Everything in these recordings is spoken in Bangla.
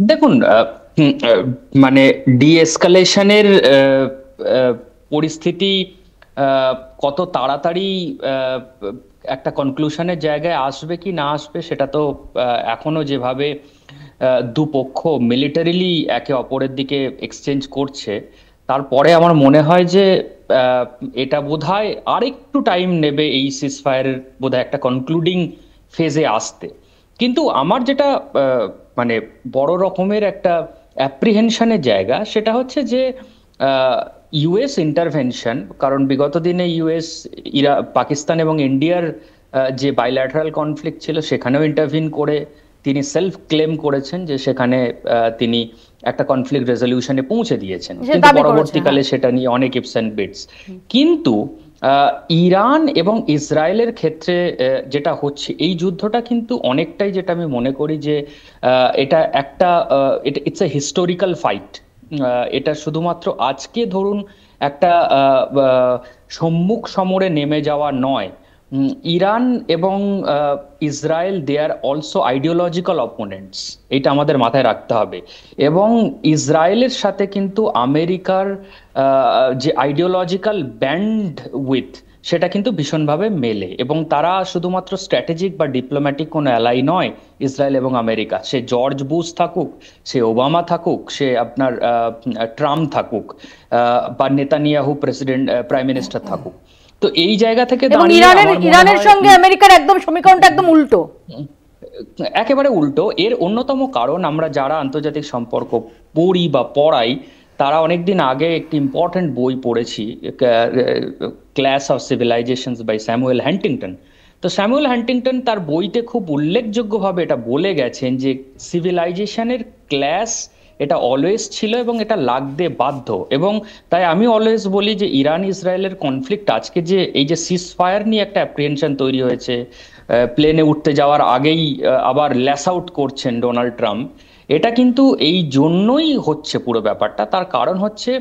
দেখুন, মানে ডিএসকালেশনের পরিস্থিতি কত তাড়াতাড়ি আহ, একটা কনক্লুশনের জায়গায় আসবে কি না আসবে সেটা তো এখনো যেভাবে দুপক্ষ মিলিটারিলি একে অপরের দিকে এক্সচেঞ্জ করছে, তারপরে আমার মনে হয় যে আহ, এটা বোধহয় আরেকটু টাইম নেবে এই সিজফায়ারের বোধহয় একটা কনক্লুডিং ফেজে আসতে। কিন্তু আমার যেটা মানে বড় রকমের একটা অ্যাপ্রিহেনশনের জায়গা, সেটা হচ্ছে যে ইউএস ইন্টারভেনশন, কারণ বিগত দিনে ইউএস পাকিস্তান এবং ইন্ডিয়ার যে বাইল্যাটারাল কনফ্লিক্ট ছিল সেখানেও ইন্টারভিন করে তিনি সেলফ ক্লেম করেছেন যে সেখানে তিনি একটা কনফ্লিক্ট রেজলিউশনে পৌঁছে দিয়েছেন, সে কিন্তু দাবি করেছে, হ্যাঁ। পরবর্তীকালে সেটা নিয়ে অনেক ইপস অ্যান্ড বিটস। কিন্তু ইরান এবং ইসরায়েলের ক্ষেত্রে যেটা হচ্ছে এই যুদ্ধটা কিন্তু অনেকটাই, যেটা আমি মনে করি যে এটা একটা এটা ইটস এ হিস্টোরিক্যাল ফাইট। এটা শুধুমাত্র আজকে ধরুন একটা সম্মুখ সমরে নেমে যাওয়া নয়। ইরান এবং Israel, they are also ideological opponents, এটা আমাদের মাথায় রাখতে হবে। এবং ইসরায়েলের সাথে কিন্তু আমেরিকার যে আইডিওলজিক্যাল ব্যান্ড উইথ, সেটা কিন্তু ভীষণভাবে মেলে, এবং তারা শুধুমাত্র স্ট্র্যাটেজিক বা ডিপ্লোম্যাটিক কোনো অ্যালাই নয়। ইসরায়েল এবং আমেরিকা, সে জর্জ বুশ থাকুক, সে ওবামা থাকুক, সে আপনার ট্রাম্প থাকুক, বা নেতানিয়াহু প্রেসিডেন্ট প্রাইম মিনিস্টার থাকুক। তো এই জায়গা থেকে এবং দাঁড়িয়ে ইরানের আমার মনে ইরানের হয় সঙ্গে আমেরিকার একদম সমীকরণটা একদম উল্টো। একেবারে উল্টো। এর অন্যতম কারণ, আমরা যারা আন্তর্জাতিক সম্পর্ক পড়ি বা পড়াই, তারা অনেকদিন আগে একটি ইম্পর্ট্যান্ট বই পড়েছি, clash of civilisations by Samuel Huntington. তো স্যামুয়েল হ্যান্টিংটন তার বইতে খুব উল্লেখযোগ্যভাবে এটা বলে গেছেন যে সিভিলাইজেশনের ক্লাস এটা অলওয়েজ ছিল এবং এটা লাগতে বাধ্য। এবং তাই আমি অলওয়েজ বলি যে ইরান ইসরায়েলের কনফ্লিক্ট আজকে যে এই যে সিজ ফায়ার নিয়ে একটা অ্যাপ্রিহেনশন তৈরি হয়েছে, প্লেনে উঠতে যাওয়ার আগেই আবার ল্যাশ আউট করছেন ডোনাল্ড ট্রাম্প, এটা কিন্তু এই জন্যই হচ্ছে পুরো ব্যাপারটা। তার কারণ হচ্ছে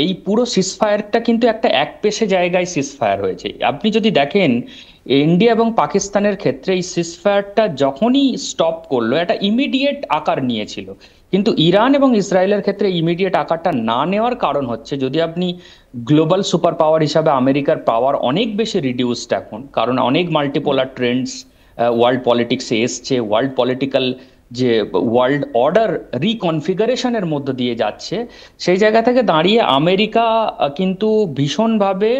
এই পুরো সিজফায়ারটা কিন্তু একটা একপেশে জায়গায় সিজফায়ার হয়েছে। আপনি যদি দেখেন, ইন্ডিয়া এবং পাকিস্তানের ক্ষেত্রে এই সিজফায়ারটা যখনই স্টপ করলো একটা ইমিডিয়েট আকার নিয়েছিল, কিন্তু ইরান এবং ইসরায়েলের ক্ষেত্রে ইমিডিয়েট আকারটা না নেওয়ার কারণ হচ্ছে, যদি আপনি গ্লোবাল সুপার পাওয়ার হিসাবে আমেরিকার পাওয়ার অনেক বেশি রিডিউসড এখন, কারণ অনেক মাল্টিপোলার ট্রেন্ডস ওয়ার্ল্ড পলিটিক্সে এসছে, ওয়ার্ল্ড পলিটিক্যাল যে ওয়ার্ল্ড অর্ডার রিকনফিগারেশনের মধ্য দিয়ে যাচ্ছে, সেই জায়গা থেকে দাঁড়িয়ে আমেরিকা কিন্তু ভীষণভাবে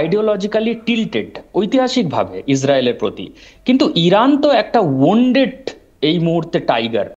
আইডিওলজিক্যালি টিল্টেড ঐতিহাসিকভাবে ইসরায়েলের প্রতি। কিন্তু ইরান তো একটা ওয়ান্ডেড এই মুহূর্তে টাইগার।